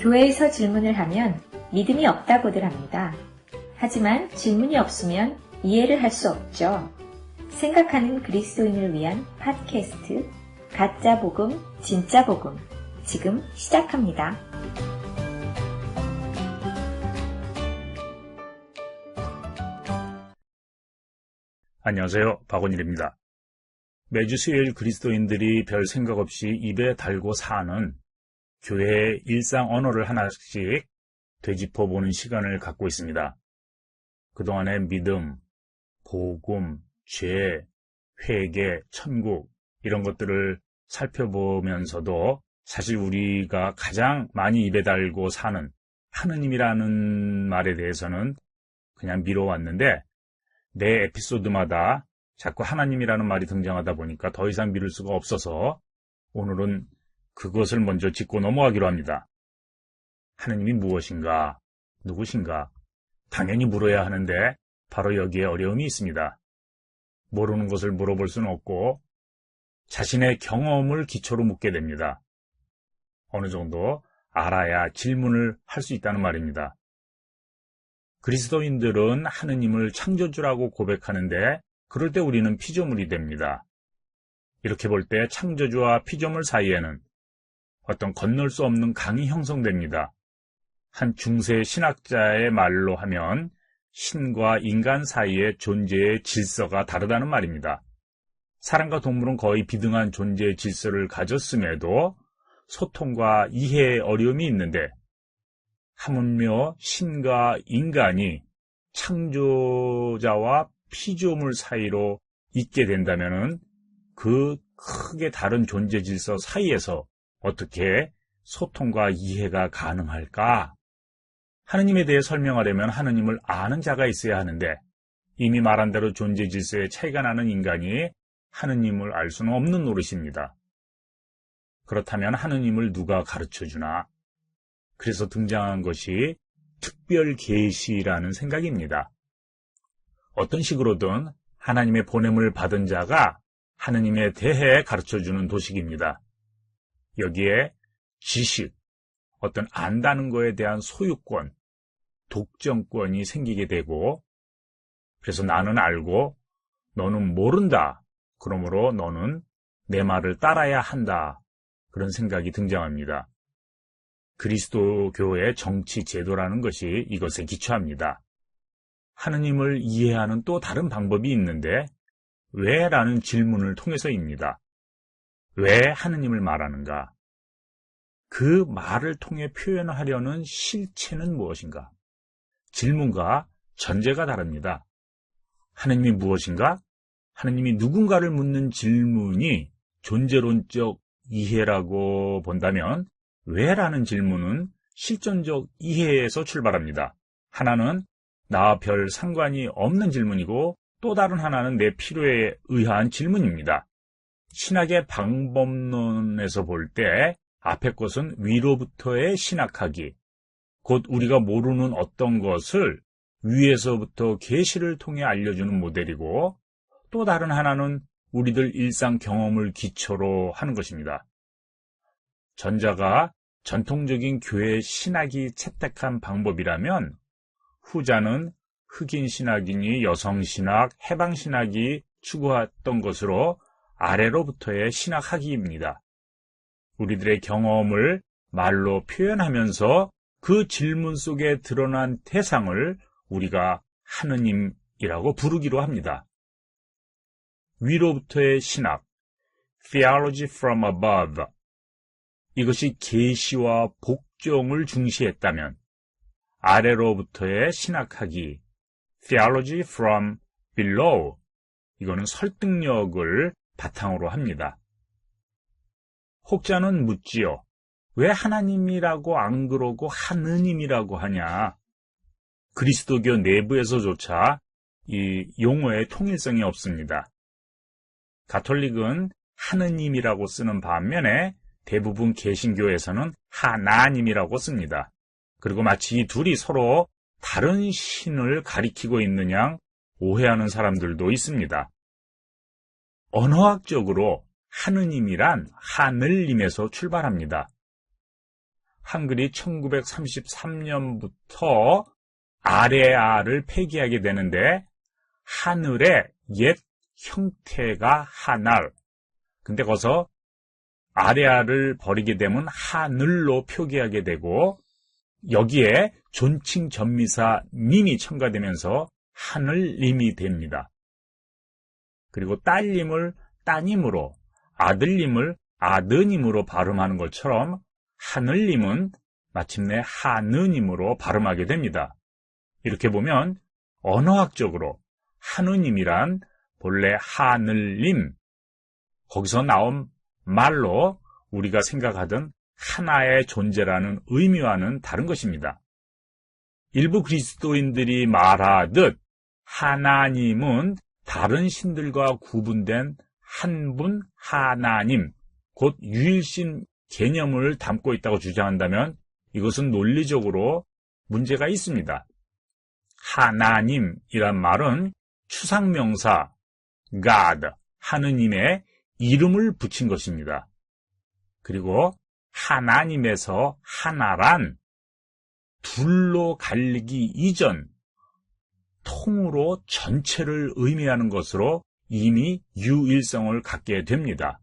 교회에서 질문을 하면 믿음이 없다고들 합니다. 하지만 질문이 없으면 이해를 할 수 없죠. 생각하는 그리스도인을 위한 팟캐스트 가짜 복음, 진짜 복음 지금 시작합니다. 안녕하세요. 박원일입니다. 매주 수요일 그리스도인들이 별 생각 없이 입에 달고 사는 교회의 일상 언어를 하나씩 되짚어보는 시간을 갖고 있습니다. 그동안의 믿음, 복음, 죄, 회개, 천국 이런 것들을 살펴보면서도 사실 우리가 가장 많이 입에 달고 사는 하느님이라는 말에 대해서는 그냥 미뤄왔는데 매 에피소드마다 자꾸 하나님이라는 말이 등장하다 보니까 더 이상 미룰 수가 없어서 오늘은 그것을 먼저 짚고 넘어가기로 합니다. 하느님이 무엇인가? 누구신가? 당연히 물어야 하는데 바로 여기에 어려움이 있습니다. 모르는 것을 물어볼 수는 없고 자신의 경험을 기초로 묻게 됩니다. 어느 정도 알아야 질문을 할 수 있다는 말입니다. 그리스도인들은 하느님을 창조주라고 고백하는데 그럴 때 우리는 피조물이 됩니다. 이렇게 볼 때 창조주와 피조물 사이에는 어떤 건널 수 없는 강이 형성됩니다. 한 중세 신학자의 말로 하면 신과 인간 사이의 존재의 질서가 다르다는 말입니다. 사람과 동물은 거의 비등한 존재의 질서를 가졌음에도 소통과 이해의 어려움이 있는데 하물며 신과 인간이 창조자와 피조물 사이로 있게 된다면 그 크게 다른 존재 질서 사이에서 어떻게 소통과 이해가 가능할까? 하느님에 대해 설명하려면 하느님을 아는 자가 있어야 하는데 이미 말한 대로 존재 질서에 차이가 나는 인간이 하느님을 알 수는 없는 노릇입니다. 그렇다면 하느님을 누가 가르쳐주나? 그래서 등장한 것이 특별 계시라는 생각입니다. 어떤 식으로든 하나님의 보냄을 받은 자가 하느님에 대해 가르쳐주는 도식입니다. 여기에 지식, 어떤 안다는 것에 대한 소유권, 독점권이 생기게 되고 그래서 나는 알고 너는 모른다. 그러므로 너는 내 말을 따라야 한다. 그런 생각이 등장합니다. 그리스도교의 정치 제도라는 것이 이것에 기초합니다. 하느님을 이해하는 또 다른 방법이 있는데 왜? 라는 질문을 통해서입니다. 왜 하느님을 말하는가? 그 말을 통해 표현하려는 실체는 무엇인가? 질문과 전제가 다릅니다. 하느님이 무엇인가? 하느님이 누군가를 묻는 질문이 존재론적 이해라고 본다면 왜라는 질문은 실존적 이해에서 출발합니다. 하나는 나와 별 상관이 없는 질문이고 또 다른 하나는 내 필요에 의한 질문입니다. 신학의 방법론에서 볼 때 앞의 것은 위로부터의 신학하기, 곧 우리가 모르는 어떤 것을 위에서부터 계시를 통해 알려주는 모델이고 또 다른 하나는 우리들 일상 경험을 기초로 하는 것입니다. 전자가 전통적인 교회 신학이 채택한 방법이라면 후자는 흑인 신학이니 여성 신학, 해방 신학이 추구했던 것으로 아래로부터의 신학하기입니다. 우리들의 경험을 말로 표현하면서 그 질문 속에 드러난 대상을 우리가 하느님이라고 부르기로 합니다. 위로부터의 신학, theology from above, 이것이 계시와 복종을 중시했다면 아래로부터의 신학하기, theology from below, 이거는 설득력을 바탕으로 합니다. 혹자는 묻지요. 왜 하나님이라고 안 그러고 하느님이라고 하냐? 그리스도교 내부에서조차 이 용어의 통일성이 없습니다. 가톨릭은 하느님이라고 쓰는 반면에 대부분 개신교에서는 하나님이라고 씁니다. 그리고 마치 이 둘이 서로 다른 신을 가리키고 있는 양 오해하는 사람들도 있습니다. 언어학적으로 하느님이란 하늘님에서 출발합니다. 한글이 1933년부터 아레아를 폐기하게 되는데 하늘의 옛 형태가 하날. 근데 거기서 아레아를 버리게 되면 하늘로 표기하게 되고 여기에 존칭 전미사 님이 첨가되면서 하늘님이 됩니다. 그리고 딸님을 따님으로, 아들님을 아드님으로 발음하는 것처럼 하늘님은 마침내 하느님으로 발음하게 됩니다. 이렇게 보면 언어학적으로 하느님이란 본래 하늘님, 거기서 나온 말로 우리가 생각하던 하나의 존재라는 의미와는 다른 것입니다. 일부 그리스도인들이 말하듯 하나님은 다른 신들과 구분된 한 분 하나님, 곧 유일신 개념을 담고 있다고 주장한다면 이것은 논리적으로 문제가 있습니다. 하나님이란 말은 추상명사 God, 하느님의 이름을 붙인 것입니다. 그리고 하나님에서 하나란 둘로 갈리기 이전 통으로 전체를 의미하는 것으로 이미 유일성을 갖게 됩니다.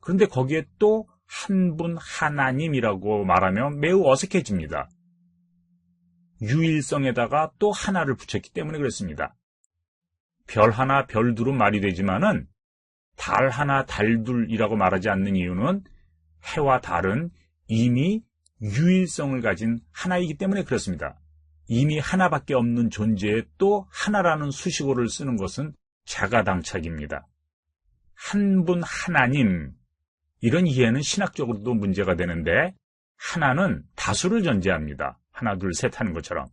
그런데 거기에 또 한 분 하나님이라고 말하면 매우 어색해집니다. 유일성에다가 또 하나를 붙였기 때문에 그렇습니다. 별 하나 별 둘은 말이 되지만은 달 하나 달 둘이라고 말하지 않는 이유는 해와 달은 이미 유일성을 가진 하나이기 때문에 그렇습니다. 이미 하나밖에 없는 존재에 또 하나라는 수식어를 쓰는 것은 자가당착입니다. 한 분 하나님, 이런 이해는 신학적으로도 문제가 되는데 하나는 다수를 전제합니다. 하나, 둘, 셋 하는 것처럼.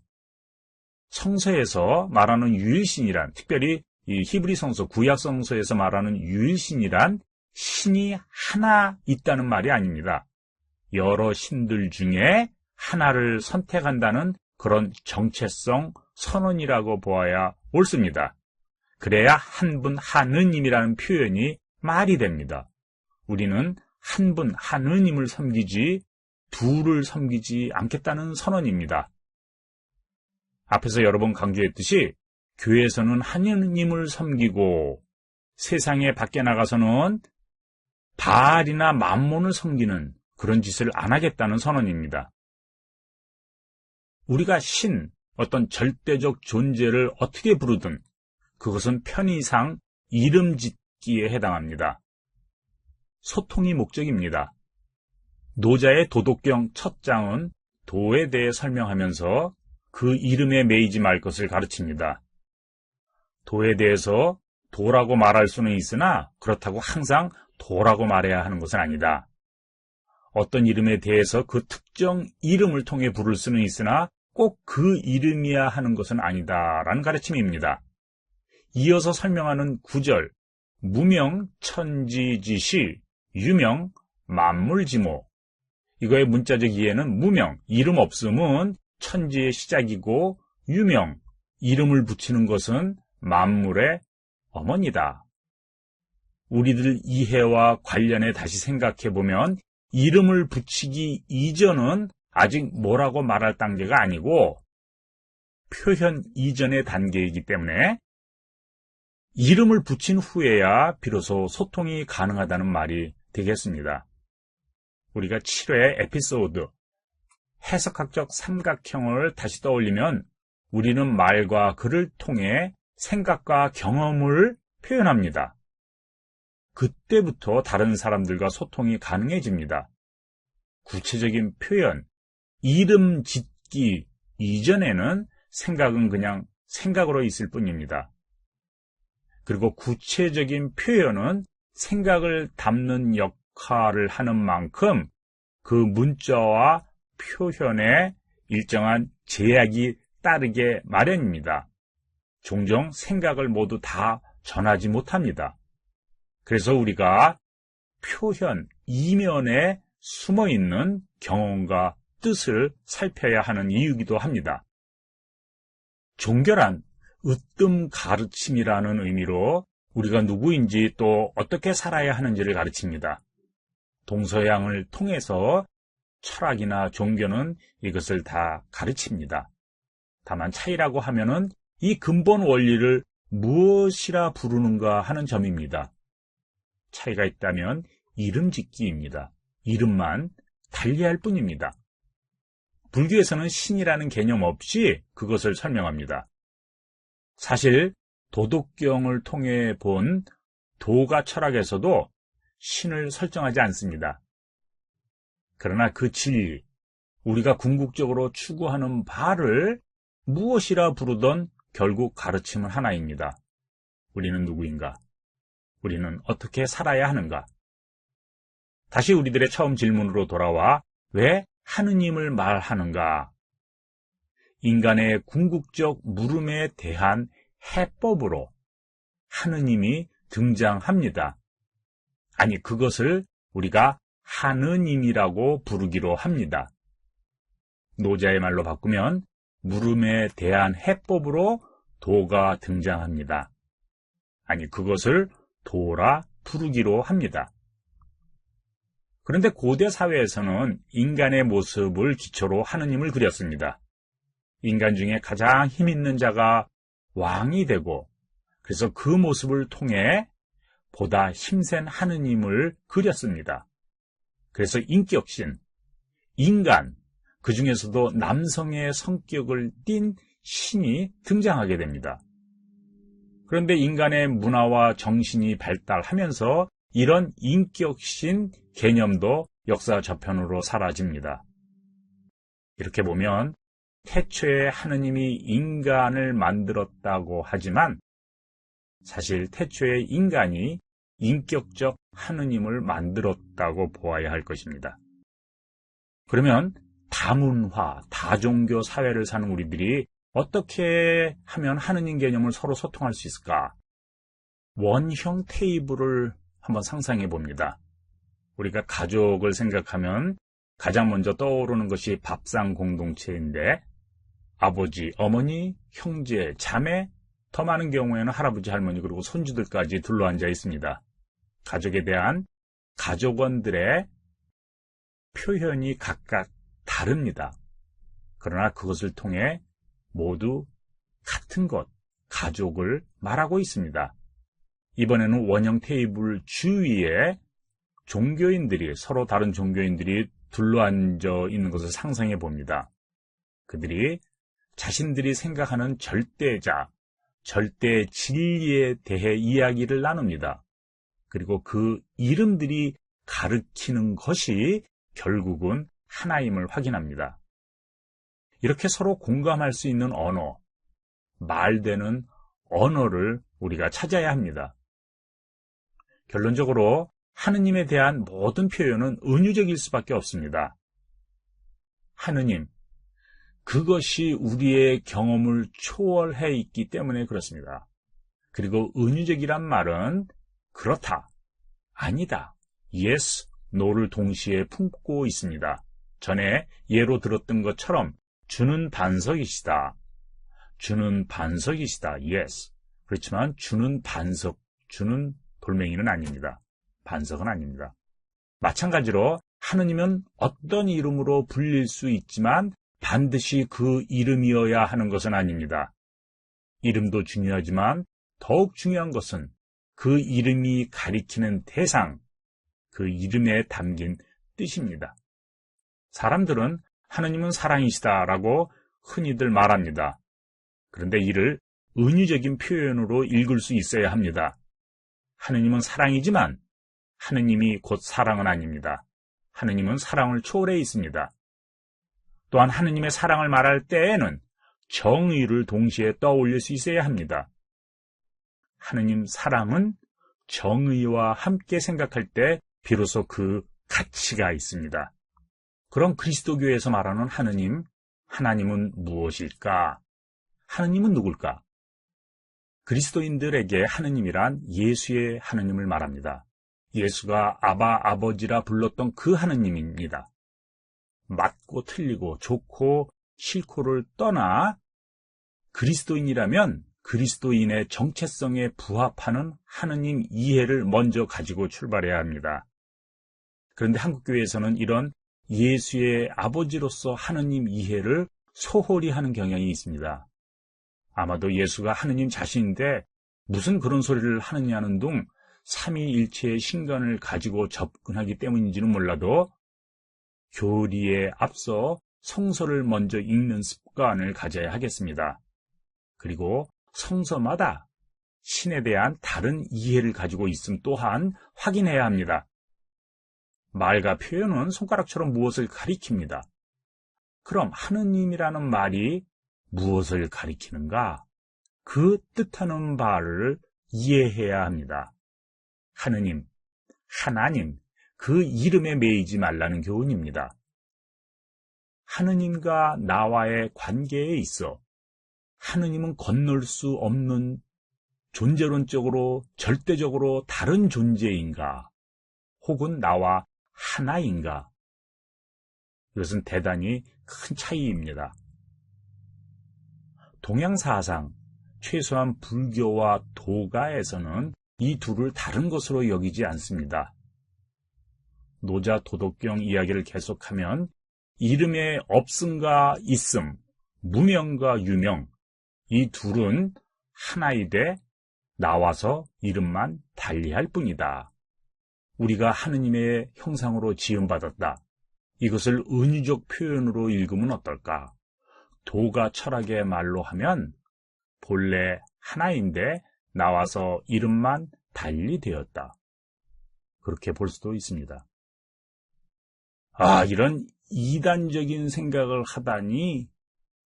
성서에서 말하는 유일신이란, 특별히 이 히브리 성서, 구약 성서에서 말하는 유일신이란 신이 하나 있다는 말이 아닙니다. 여러 신들 중에 하나를 선택한다는 그런 정체성 선언이라고 보아야 옳습니다. 그래야 한 분 하느님이라는 표현이 말이 됩니다. 우리는 한 분 하느님을 섬기지 둘을 섬기지 않겠다는 선언입니다. 앞에서 여러 번 강조했듯이 교회에서는 하느님을 섬기고 세상에 밖에 나가서는 바알이나 맘몬을 섬기는 그런 짓을 안 하겠다는 선언입니다. 우리가 신, 어떤 절대적 존재를 어떻게 부르든 그것은 편의상 이름 짓기에 해당합니다. 소통이 목적입니다. 노자의 도덕경 첫 장은 도에 대해 설명하면서 그 이름에 매이지 말 것을 가르칩니다. 도에 대해서 도라고 말할 수는 있으나 그렇다고 항상 도라고 말해야 하는 것은 아니다. 어떤 이름에 대해서 그 특정 이름을 통해 부를 수는 있으나 꼭 그 이름이야 하는 것은 아니다라는 가르침입니다. 이어서 설명하는 구절, 무명 천지지시, 유명 만물지모. 이거의 문자적 이해는 무명, 이름 없음은 천지의 시작이고 유명, 이름을 붙이는 것은 만물의 어머니다. 우리들 이해와 관련해 다시 생각해보면 이름을 붙이기 이전은 아직 뭐라고 말할 단계가 아니고 표현 이전의 단계이기 때문에 이름을 붙인 후에야 비로소 소통이 가능하다는 말이 되겠습니다. 우리가 7회 에피소드 해석학적 삼각형을 다시 떠올리면 우리는 말과 글을 통해 생각과 경험을 표현합니다. 그때부터 다른 사람들과 소통이 가능해집니다. 구체적인 표현, 이름 짓기 이전에는 생각은 그냥 생각으로 있을 뿐입니다. 그리고 구체적인 표현은 생각을 담는 역할을 하는 만큼 그 문자와 표현에 일정한 제약이 따르게 마련입니다. 종종 생각을 모두 다 전하지 못합니다. 그래서 우리가 표현 이면에 숨어있는 경험과 뜻을 살펴야 하는 이유이기도 합니다. 종결한 으뜸 가르침이라는 의미로 우리가 누구인지 또 어떻게 살아야 하는지를 가르칩니다. 동서양을 통해서 철학이나 종교는 이것을 다 가르칩니다. 다만 차이라고 하면은 이 근본 원리를 무엇이라 부르는가 하는 점입니다. 차이가 있다면 이름 짓기입니다. 이름만 달리할 뿐입니다. 불교에서는 신이라는 개념 없이 그것을 설명합니다. 사실 도덕경을 통해 본 도가 철학에서도 신을 설정하지 않습니다. 그러나 그 진리, 우리가 궁극적으로 추구하는 바를 무엇이라 부르던 결국 가르침은 하나입니다. 우리는 누구인가? 우리는 어떻게 살아야 하는가? 다시 우리들의 처음 질문으로 돌아와 왜 하느님을 말하는가? 인간의 궁극적 물음에 대한 해법으로 하느님이 등장합니다. 아니, 그것을 우리가 하느님이라고 부르기로 합니다. 노자의 말로 바꾸면 물음에 대한 해법으로 도가 등장합니다. 아니, 그것을 도라 부르기로 합니다. 그런데 고대 사회에서는 인간의 모습을 기초로 하느님을 그렸습니다. 인간 중에 가장 힘 있는 자가 왕이 되고, 그래서 그 모습을 통해 보다 힘센 하느님을 그렸습니다. 그래서 인격신, 인간, 그 중에서도 남성의 성격을 띤 신이 등장하게 됩니다. 그런데 인간의 문화와 정신이 발달하면서 이런 인격신 개념도 역사 저편으로 사라집니다. 이렇게 보면 태초에 하느님이 인간을 만들었다고 하지만 사실 태초에 인간이 인격적 하느님을 만들었다고 보아야 할 것입니다. 그러면 다문화, 다종교 사회를 사는 우리들이 어떻게 하면 하느님 개념을 서로 소통할 수 있을까? 원형 테이블을 한번 상상해 봅니다. 우리가 가족을 생각하면 가장 먼저 떠오르는 것이 밥상 공동체인데 아버지, 어머니, 형제, 자매, 더 많은 경우에는 할아버지, 할머니 그리고 손주들까지 둘러앉아 있습니다. 가족에 대한 가족원들의 표현이 각각 다릅니다. 그러나 그것을 통해 모두 같은 것, 가족을 말하고 있습니다. 이번에는 원형 테이블 주위에 종교인들이, 서로 다른 종교인들이 둘러앉아 있는 것을 상상해 봅니다. 그들이 자신들이 생각하는 절대자, 절대 진리에 대해 이야기를 나눕니다. 그리고 그 이름들이 가르치는 것이 결국은 하나임을 확인합니다. 이렇게 서로 공감할 수 있는 언어, 말되는 언어를 우리가 찾아야 합니다. 결론적으로 하느님에 대한 모든 표현은 은유적일 수밖에 없습니다. 하느님, 그것이 우리의 경험을 초월해 있기 때문에 그렇습니다. 그리고 은유적이란 말은 그렇다, 아니다, yes, no를 동시에 품고 있습니다. 전에 예로 들었던 것처럼 주는 반석이시다, 주는 반석이시다, yes. 그렇지만 주는 반석, 주는 돌멩이는 아닙니다. 반석은 아닙니다. 마찬가지로 하느님은 어떤 이름으로 불릴 수 있지만 반드시 그 이름이어야 하는 것은 아닙니다. 이름도 중요하지만 더욱 중요한 것은 그 이름이 가리키는 대상, 그 이름에 담긴 뜻입니다. 사람들은 하느님은 사랑이시다라고 흔히들 말합니다. 그런데 이를 은유적인 표현으로 읽을 수 있어야 합니다. 하느님은 사랑이지만 하느님이 곧 사랑은 아닙니다. 하느님은 사랑을 초월해 있습니다. 또한 하느님의 사랑을 말할 때에는 정의를 동시에 떠올릴 수 있어야 합니다. 하느님 사랑은 정의와 함께 생각할 때 비로소 그 가치가 있습니다. 그럼 그리스도교에서 말하는 하나님은 무엇일까? 하느님은 누굴까? 그리스도인들에게 하느님이란 예수의 하느님을 말합니다. 예수가 아버지라 불렀던 그 하느님입니다. 맞고 틀리고 좋고 싫고를 떠나 그리스도인이라면 그리스도인의 정체성에 부합하는 하느님 이해를 먼저 가지고 출발해야 합니다. 그런데 한국교회에서는 이런 예수의 아버지로서 하느님 이해를 소홀히 하는 경향이 있습니다. 아마도 예수가 하느님 자신인데 무슨 그런 소리를 하느냐는 둥 삼위일체의 신관을 가지고 접근하기 때문인지는 몰라도 교리에 앞서 성서를 먼저 읽는 습관을 가져야 하겠습니다. 그리고 성서마다 신에 대한 다른 이해를 가지고 있음 또한 확인해야 합니다. 말과 표현은 손가락처럼 무엇을 가리킵니다. 그럼 하느님이라는 말이 무엇을 가리키는가? 그 뜻하는 바를 이해해야 합니다. 하느님, 하나님, 그 이름에 매이지 말라는 교훈입니다. 하느님과 나와의 관계에 있어 하느님은 건널 수 없는 존재론적으로 절대적으로 다른 존재인가? 혹은 나와 하나인가? 이것은 대단히 큰 차이입니다. 동양사상, 최소한 불교와 도가에서는 이 둘을 다른 것으로 여기지 않습니다. 노자 도덕경 이야기를 계속하면 이름의 없음과 있음, 무명과 유명, 이 둘은 하나이되 나와서 이름만 달리할 뿐이다. 우리가 하느님의 형상으로 지음받았다. 이것을 은유적 표현으로 읽으면 어떨까? 도가 철학의 말로 하면 본래 하나인데 나와서 이름만 달리 되었다. 그렇게 볼 수도 있습니다. 이런 이단적인 생각을 하다니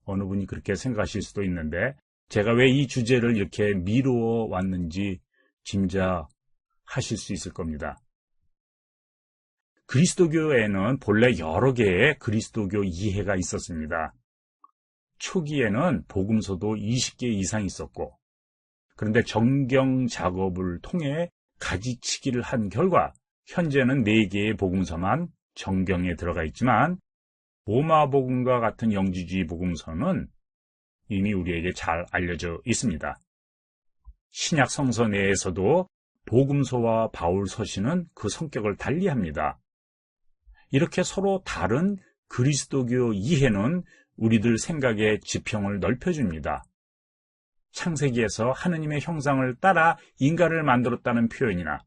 어느 분이 그렇게 생각하실 수도 있는데 제가 왜 이 주제를 이렇게 미루어 왔는지 짐작하실 수 있을 겁니다. 그리스도교에는 본래 여러 개의 그리스도교 이해가 있었습니다. 초기에는 복음서도 20개 이상 있었고, 그런데 정경 작업을 통해 가지치기를 한 결과 현재는 4개의 복음서만 정경에 들어가 있지만 로마복음과 같은 영지주의 복음서는 이미 우리에게 잘 알려져 있습니다. 신약 성서 내에서도 복음서와 바울 서신은 그 성격을 달리합니다. 이렇게 서로 다른 그리스도교 이해는 우리들 생각의 지평을 넓혀줍니다. 창세기에서 하느님의 형상을 따라 인간을 만들었다는 표현이나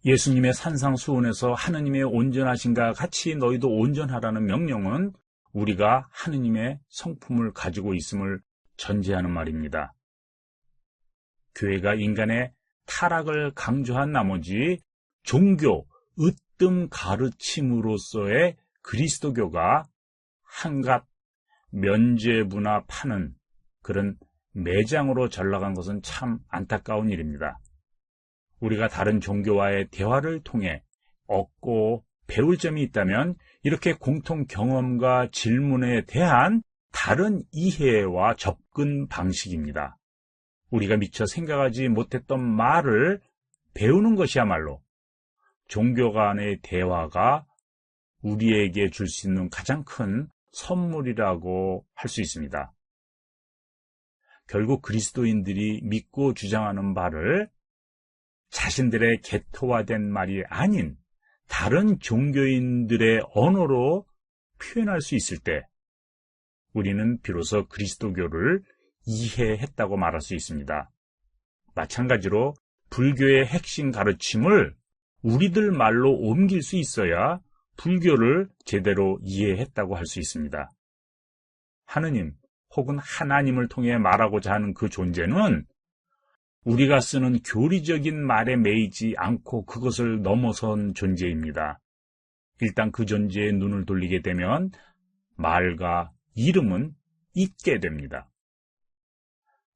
예수님의 산상수훈에서 하느님의 온전하신가 같이 너희도 온전하라는 명령은 우리가 하느님의 성품을 가지고 있음을 전제하는 말입니다. 교회가 인간의 타락을 강조한 나머지 종교, 으뜸 가르침으로서의 그리스도교가 한갓 면죄부나 파는 그런 매장으로 전락한 것은 참 안타까운 일입니다. 우리가 다른 종교와의 대화를 통해 얻고 배울 점이 있다면 이렇게 공통 경험과 질문에 대한 다른 이해와 접근 방식입니다. 우리가 미처 생각하지 못했던 말을 배우는 것이야말로 종교 간의 대화가 우리에게 줄 수 있는 가장 큰 선물이라고 할 수 있습니다. 결국 그리스도인들이 믿고 주장하는 바를 자신들의 개토화된 말이 아닌 다른 종교인들의 언어로 표현할 수 있을 때 우리는 비로소 그리스도교를 이해했다고 말할 수 있습니다. 마찬가지로 불교의 핵심 가르침을 우리들 말로 옮길 수 있어야 불교를 제대로 이해했다고 할 수 있습니다. 하느님 혹은 하나님을 통해 말하고자 하는 그 존재는 우리가 쓰는 교리적인 말에 매이지 않고 그것을 넘어선 존재입니다. 일단 그 존재에 눈을 돌리게 되면 말과 이름은 잊게 됩니다.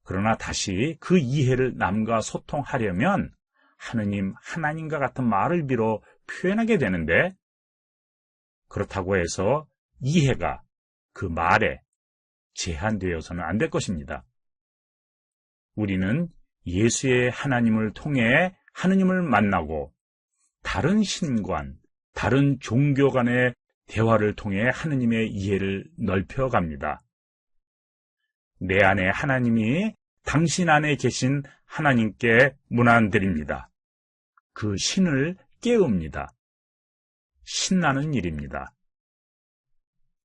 그러나 다시 그 이해를 남과 소통하려면 하느님, 하나님과 같은 말을 빌어 표현하게 되는데 그렇다고 해서 이해가 그 말에 제한되어서는 안 될 것입니다. 우리는 예수의 하나님을 통해 하느님을 만나고 다른 신관, 다른 종교 간의 대화를 통해 하느님의 이해를 넓혀갑니다. 내 안에 하나님이 당신 안에 계신 하나님께 문안드립니다. 그 신을 깨웁니다. 신나는 일입니다.